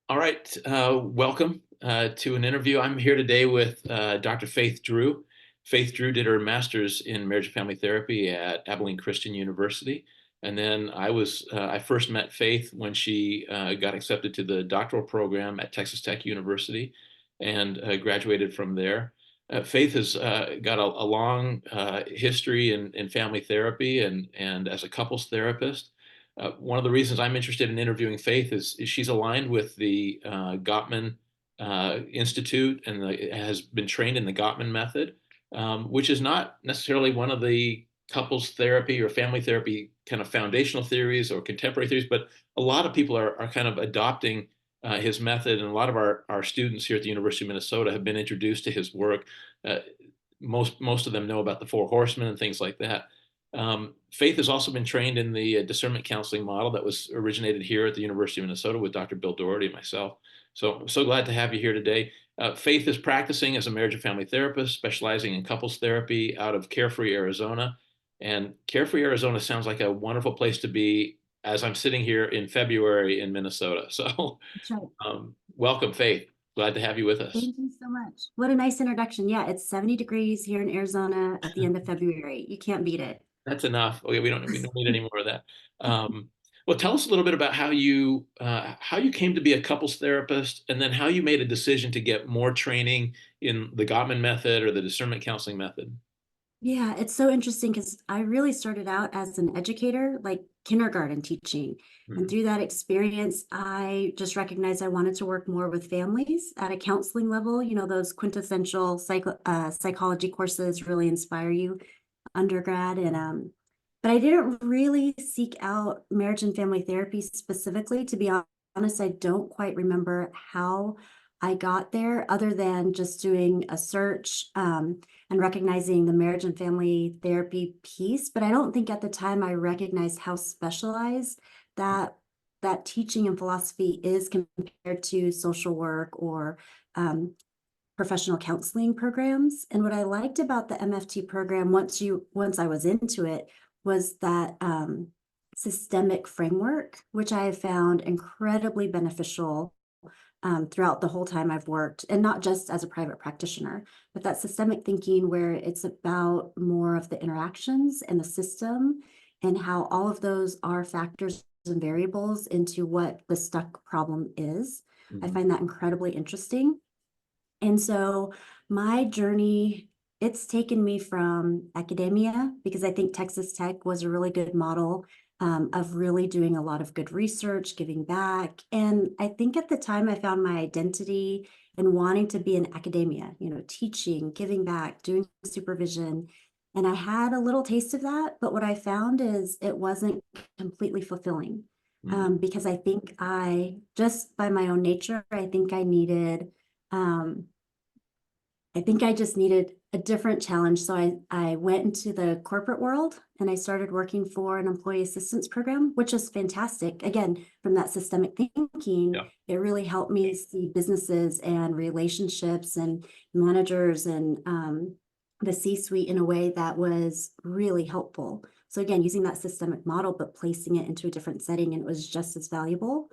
All right, welcome to an interview. I'm here today with Dr. Faith Drew. Faith Drew did her master's in marriage and family therapy at Abilene Christian University. And then I first met Faith when she got accepted to the doctoral program at Texas Tech University and graduated from there. Faith has got a long history in family therapy and as a couples therapist. One of the reasons I'm interested in interviewing Faith is she's aligned with the Gottman Institute and has been trained in the Gottman Method, which is not necessarily one of the couples therapy or family therapy kind of foundational theories or contemporary theories, but a lot of people are kind of adopting his method, and a lot of our students here at the University of Minnesota have been introduced to his work. Uh, most of them know about the Four Horsemen and things like that. Faith has also been trained in the discernment counseling model that was originated here at the University of Minnesota with Dr. Bill Doherty and myself. So I'm so glad to have you here today. Faith is practicing as a marriage and family therapist, specializing in couples therapy out of Carefree, Arizona. And Carefree, Arizona sounds like a wonderful place to be as I'm sitting here in February in Minnesota. So That's right. welcome, Faith. Glad to have you with us. Thank you so much. What a nice introduction. Yeah, it's 70 degrees here in Arizona at the end of February. You can't beat it. That's enough. Okay, we don't need any more of that. Well, tell us a little bit about how you came to be a couples therapist, and then how you made a decision to get more training in the Gottman method or the discernment counseling method. Yeah, it's so interesting because I really started out as an educator, like kindergarten teaching. And Mhm. through that experience, I just recognized I wanted to work more with families at a counseling level. You know, those quintessential psychology courses really inspire you undergrad. But I didn't really seek out marriage and family therapy specifically. To be honest, I don't quite remember how I got there other than just doing a search and recognizing the marriage and family therapy piece. But I don't think at the time I recognized how specialized that that teaching and philosophy is compared to social work or professional counseling programs. And what I liked about the MFT program once I was into it was that systemic framework, which I have found incredibly beneficial throughout the whole time I've worked, and not just as a private practitioner, but that systemic thinking where it's about more of the interactions and the system and how all of those are factors and variables into what the stuck problem is. I Mhm. find that incredibly interesting. And so my journey, it's taken me from academia because I think Texas Tech was a really good model of really doing a lot of good research, giving back. And I think at the time I found my identity in wanting to be in academia, you know, teaching, giving back, doing supervision. And I had a little taste of that, but what I found is it wasn't completely fulfilling Mhm. because I think just by my own nature, um, I think I just needed a different challenge. So I went into the corporate world and I started working for an employee assistance program, which is fantastic. Again, from that systemic thinking, Yeah. it really helped me see businesses and relationships and managers and the C-suite in a way that was really helpful. So again, using that systemic model, but placing it into a different setting, and it was just as valuable.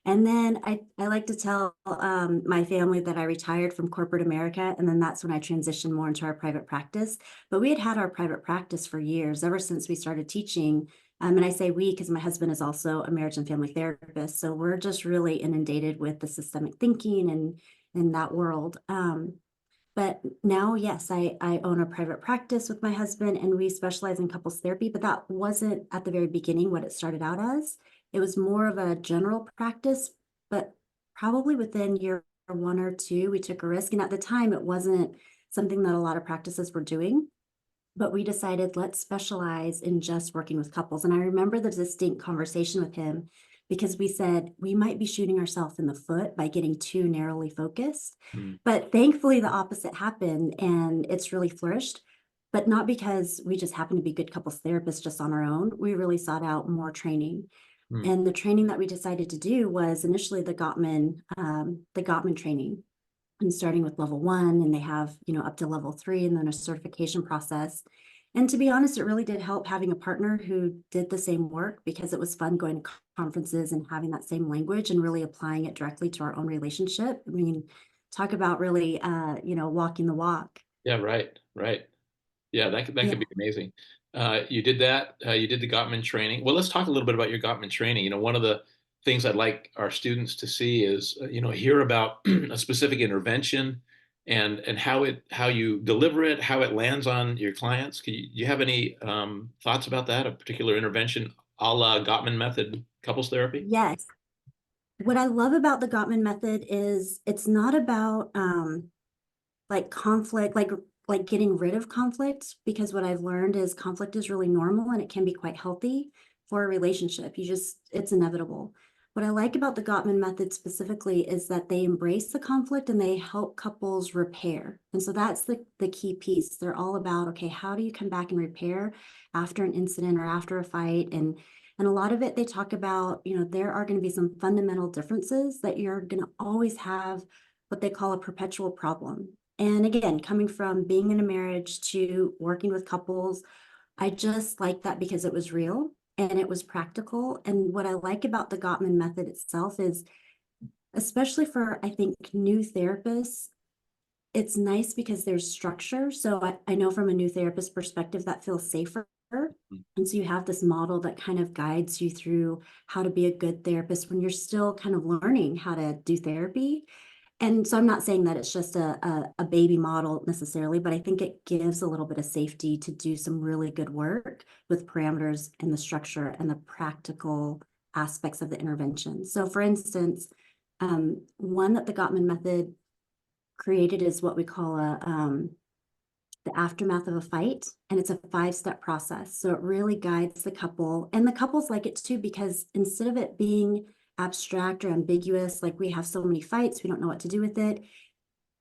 And then I like to tell my family that I retired from corporate America, and then that's when I transitioned more into our private practice. But we had our private practice for years, ever since we started teaching. And I say we because my husband is also a marriage and family therapist. So we're just really inundated with the systemic thinking and in that world. But now, yes, I own a private practice with my husband and we specialize in couples therapy, but that wasn't at the very beginning what it started out as. It was more of a general practice, but probably within year one or two, we took a risk. And at the time, it wasn't something that a lot of practices were doing. But we decided let's specialize in just working with couples. And I remember the distinct conversation with him because we said we might be shooting ourselves in the foot by getting too narrowly focused. Mhm. But thankfully, the opposite happened and it's really flourished. But not because we just happen to be good couples therapists just on our own. We really sought out more training. Mhm. And the training that we decided to do was initially the Gottman training, and starting with level one, and they have, you know, up to level three, and then a certification process. And to be honest, it really did help having a partner who did the same work because it was fun going to conferences and having that same language and really applying it directly to our own relationship. I mean, talk about really, walking the walk. Yeah, right, right. Yeah, that Yeah. could be amazing. You did that. You did the Gottman training. Well, let's talk a little bit about your Gottman training. One of the things I'd like our students to see is, hear about a specific intervention and how you deliver it, how it lands on your clients. You have any thoughts about that? A particular intervention, a la Gottman Method, couples therapy? Yes. What I love about the Gottman method is it's not about like conflict, like getting rid of conflict, because what I've learned is conflict is really normal and it can be quite healthy for a relationship. It's inevitable. What I like about the Gottman method specifically is that they embrace the conflict and they help couples repair. And so that's the key piece. They're all about, okay, how do you come back and repair after an incident or after a fight? And a lot of it, they talk about, there are going to be some fundamental differences that you're going to always have what they call a perpetual problem. And again, coming from being in a marriage to working with couples, I just like that because it was real and it was practical. And what I like about the Gottman method itself is, especially for, I think, new therapists, it's nice because there's structure. So I know from a new therapist perspective, that feels safer. And so you have this model that kind of guides you through how to be a good therapist when you're still kind of learning how to do therapy. And so I'm not saying that it's just a baby model necessarily, but I think it gives a little bit of safety to do some really good work with parameters and the structure and the practical aspects of the intervention. So for instance, one that the Gottman method created is what we call the aftermath of a fight, and it's a 5-step process. So it really guides the couple, and the couples like it too, because instead of it being abstract or ambiguous, like we have so many fights, we don't know what to do with it,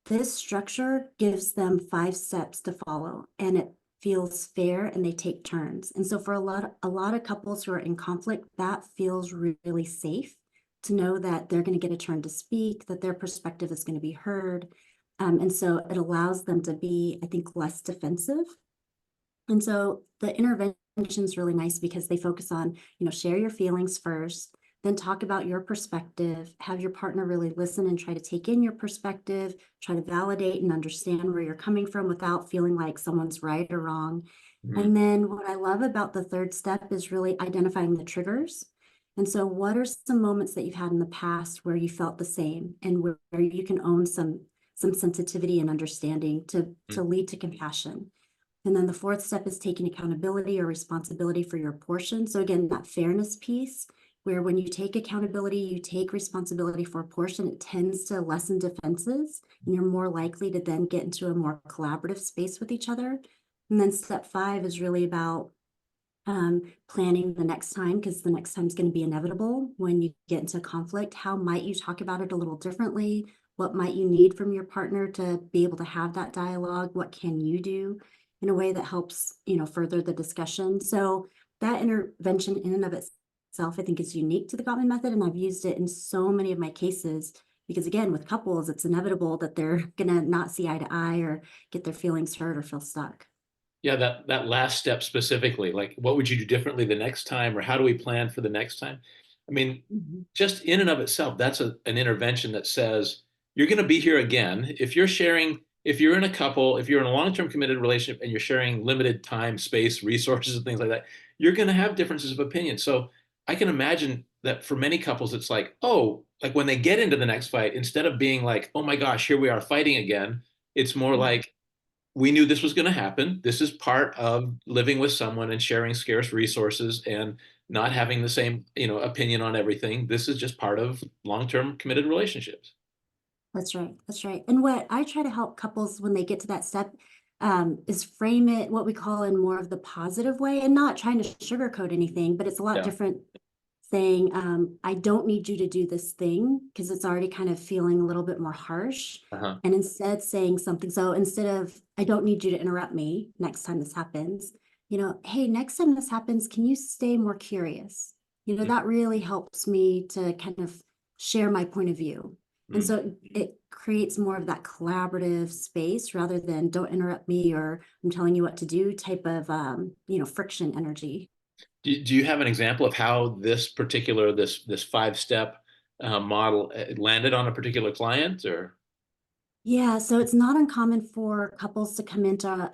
this structure gives them 5 steps to follow, and it feels fair, and they take turns. And so for a lot of couples who are in conflict, that feels really safe to know that they're going to get a turn to speak, that their perspective is going to be heard. And so it allows them to be, I think, less defensive. And so the intervention is really nice because they focus on, share your feelings first, then talk about your perspective, have your partner really listen and try to take in your perspective, try to validate and understand where you're coming from without feeling like someone's right or wrong. Mhm. And then what I love about the third step is really identifying the triggers. And so what are some moments that you've had in the past where you felt the same and where you can own some sensitivity and understanding to lead to compassion. And then the fourth step is taking accountability or responsibility for your portion. So again, that fairness piece, where when you take accountability, you take responsibility for a portion, it tends to lessen defenses, and you're more likely to then get into a more collaborative space with each other. And then step 5 is really about planning the next time, because the next time is going to be inevitable when you get into conflict. How might you talk about it a little differently? What might you need from your partner to be able to have that dialogue? What can you do in a way that helps, further the discussion? So that intervention in and of itself, I think, is unique to the Gottman method, and I've used it in so many of my cases because, again, with couples, it's inevitable that they're gonna not see eye to eye or get their feelings hurt or feel stuck. Yeah, that last step specifically, like what would you do differently the next time, or how do we plan for the next time? I mean, Mhm. just in and of itself, that's an intervention that says you're going to be here again. If you're in a couple, if you're in a long-term committed relationship and you're sharing limited time, space, resources, and things like that, you're going to have differences of opinion. So I can imagine that for many couples, it's like, oh, like when they get into the next fight, instead of being like, oh my gosh, here we are fighting again, it's more like, we knew this was going to happen. This is part of living with someone and sharing scarce resources and not having the same, opinion on everything. This is just part of long-term committed relationships. That's right. That's right. And what I try to help couples when they get to that step is frame it what we call in more of the positive way, and not trying to sugarcoat anything, but it's a lot Yeah. different saying, I don't need you to do this thing because it's already kind of feeling a little bit more harsh. Uh-huh. And instead saying something. So instead of, I don't need you to interrupt me next time this happens, hey, next time this happens, can you stay more curious? That really helps me to kind of share my point of view. And Mm. so it creates more of that collaborative space rather than don't interrupt me or I'm telling you what to do type of, friction energy. Do you have an example of how this particular this five-step model landed on a particular client or? Yeah, so it's not uncommon for couples to come into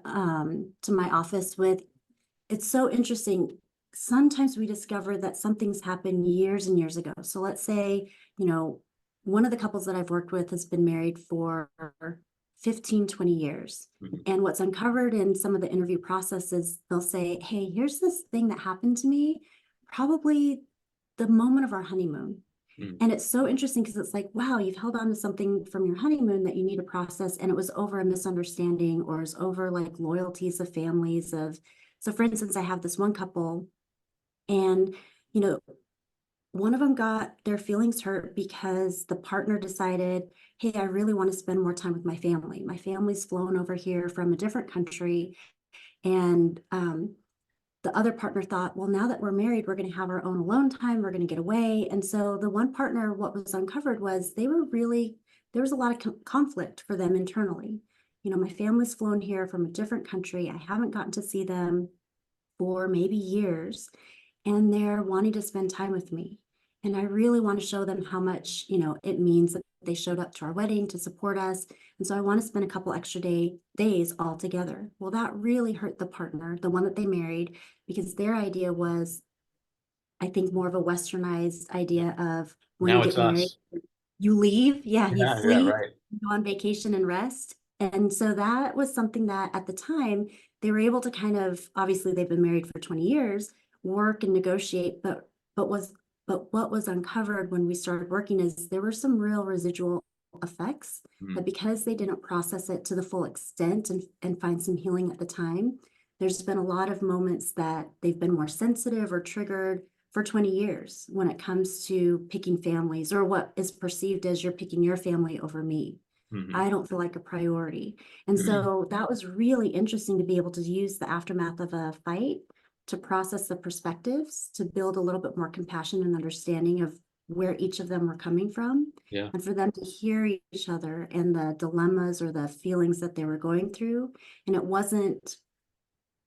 to my office with, it's so interesting. Sometimes we discover that something's happened years and years ago. So let's say, you know, one of the couples that I've worked with has been married for 15, 20 years. Mhm. And what's uncovered in some of the interview processes, they'll say, hey, here's this thing that happened to me, probably the moment of our honeymoon. Mm. And it's so interesting because it's like, wow, you've held on to something from your honeymoon that you need to process, and it was over a misunderstanding or is over like loyalties of families of. So for instance, I have this one couple and, you know, one of them got their feelings hurt because the partner decided, hey, I really want to spend more time with my family. My family's flown over here from a different country. And the other partner thought, well, now that we're married, we're going to have our own alone time. We're going to get away. And so the one partner, what was uncovered was they were really, there was a lot of conflict for them internally. You know, my family's flown here from a different country. I haven't gotten to see them for maybe years, and they're wanting to spend time with me. And I really want to show them how much, it means that they showed up to our wedding to support us. And so I want to spend a couple extra days all together. Well, that really hurt the partner, the one that they married, because their idea was, I think, more of a westernized idea of when you Now get it's married, us. you leave. Yeah, you Yeah, yeah, flee, right. you go on vacation and rest. And so that was something that at the time they were able to kind of, obviously they've been married for 20 years, work and negotiate, but was but what was uncovered when we started working is there were some real residual effects that Mm. because they didn't process it to the full extent and find some healing at the time, there's been a lot of moments that they've been more sensitive or triggered for 20 years when it comes to picking families or what is perceived as you're picking your family over me. Hmm. I don't feel like a priority. And so that was really interesting to be able to use the aftermath of a fight to process the perspectives, to build a little bit more compassion and understanding of where each of them were coming from, Yeah. and for them to hear each other and the dilemmas or the feelings that they were going through. And it wasn't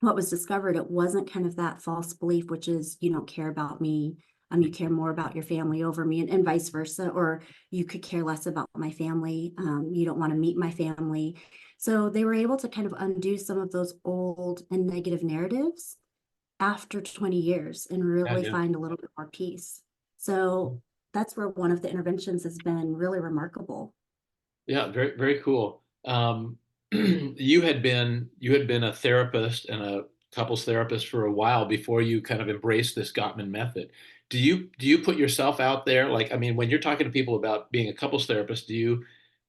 what was discovered, it wasn't kind of that false belief, which is you don't care about me, you care more about your family over me, and vice versa, or you could care less about my family, you don't want to meet my family. So they were able to kind of undo some of those old and negative narratives after 20 years and Yeah, really yeah. find a little bit more peace. So that's where one of the interventions has been really remarkable. Yeah, very, very cool. You had been a therapist and a couples therapist for a while before you kind of embraced this Gottman method. Do you put yourself out there? Like, I mean, when you're talking to people about being a couples therapist, do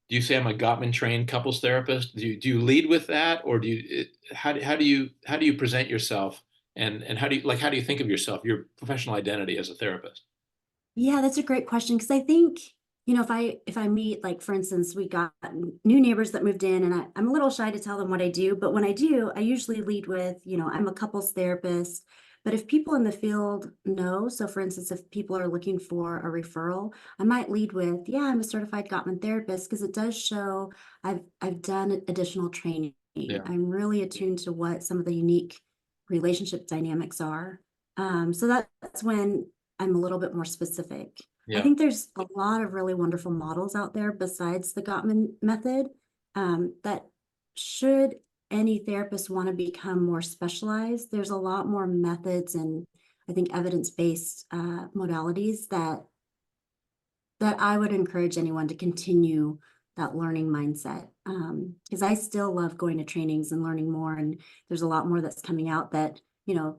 you say I'm a Gottman trained couples therapist? Do you lead with that, or how do you present yourself, and how do you think of yourself, your professional identity as a therapist? Yeah, that's a great question because I think, if I meet, like for instance, we got new neighbors that moved in and I'm a little shy to tell them what I do, but when I do, I usually lead with, I'm a couples therapist. But if people in the field know, so for instance, if people are looking for a referral, I might lead with, yeah, I'm a certified Gottman therapist because it does show I've done additional training. Yeah, I'm really attuned to what some of the unique relationship dynamics are. So that's when I'm a little bit more specific. I yeah, think there's a lot of really wonderful models out there besides the Gottman method, that should any therapist want to become more specialized, there's a lot more methods and I think evidence-based modalities that I would encourage anyone to continue that learning mindset. Because I still love going to trainings and learning more. And there's a lot more that's coming out that,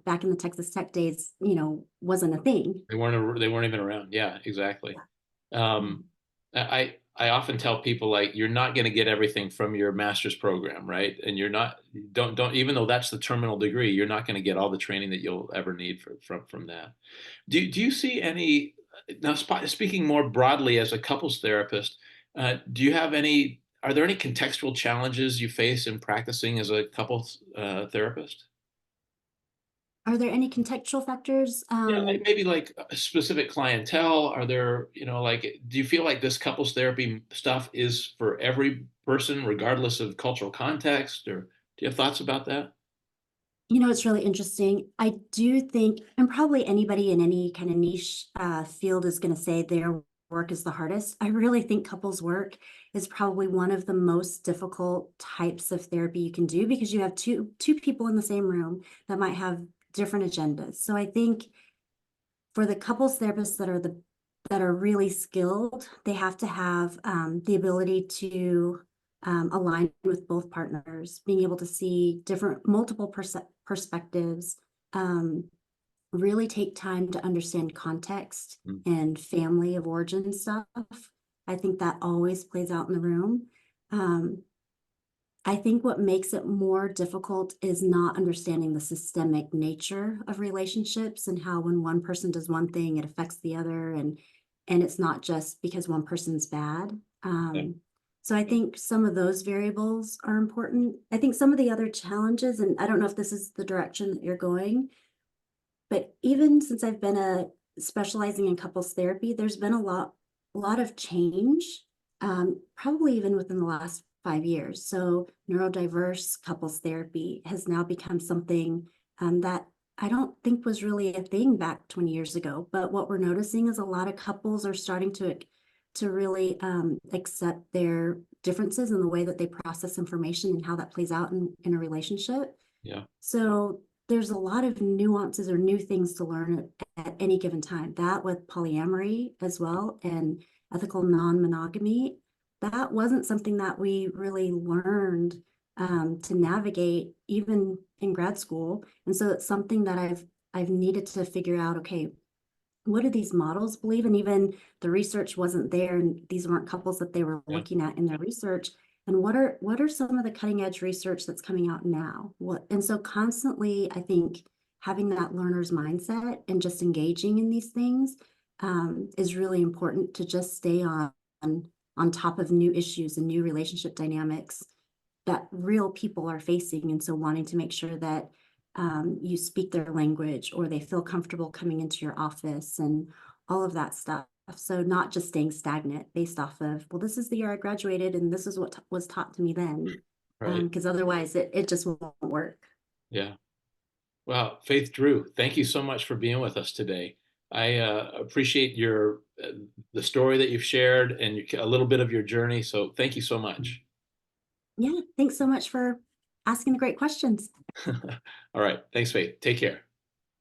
back in the Texas Tech days, wasn't a thing. they weren't even around. Yeah, exactly. Yeah. Um, I often tell people like you're not going to get everything from your master's program, right? And you're not don't even though that's the terminal degree, you're not going to get all the training that you'll ever need from that. Do you see any now speaking more broadly as a couples therapist? Do you have any? Are there any contextual challenges you face in practicing as a couples therapist? Are there any contextual factors? Yeah, maybe like a specific clientele. Are there, like, do you feel like this couples therapy stuff is for every person, regardless of cultural context? Or do you have thoughts about that? It's really interesting. I do think, and probably anybody in any kind of niche field is going to say their work is the hardest. I really think couples work is probably one of the most difficult types of therapy you can do because you have two people in the same room that might have different agendas. So I think for the couples therapists that are really skilled, they have to have the ability to align with both partners, being able to see different multiple perspectives, um, really take time to understand context Mm, and family of origin stuff. I think that always plays out in the room. Um, I think what makes it more difficult is not understanding the systemic nature of relationships and how when one person does one thing, it affects the other, and it's not just because one person's bad. yeah, So I think some of those variables are important. I think some of the other challenges, and I don't know if this is the direction that you're going, but even since I've been specializing in couples therapy, there's been a lot of change, probably even within the last 5 years. So neurodiverse couples therapy has now become something that I don't think was really a thing back 20 years ago. But what we're noticing is a lot of couples are starting to really accept their differences in the way that they process information and how that plays out in a relationship. yeah, So there's a lot of nuances or new things to learn at any given time. That with polyamory as well and ethical non-monogamy, that wasn't something that we really learned to navigate even in grad school. And so it's something that I've needed to figure out, okay, what do these models believe? And even the research wasn't there, and these weren't couples that they were yeah, looking at in their research. And what are some of the cutting edge research that's coming out now? And so constantly, I think having that learner's mindset and just engaging in these things is really important to just stay on top of new issues and new relationship dynamics that real people are facing. And so wanting to make sure that you speak their language or they feel comfortable coming into your office and all of that stuff. So not just staying stagnant based off of, well, this is the year I graduated and this is what was taught to me then. right. Because otherwise it just won't work. Yeah. Well, Faith Drew, thank you so much for being with us today. I appreciate the story that you've shared and a little bit of your journey. So thank you so much. Yeah, thanks so much for asking the great questions. All right. Thanks, Faith. Take care.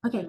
Okay.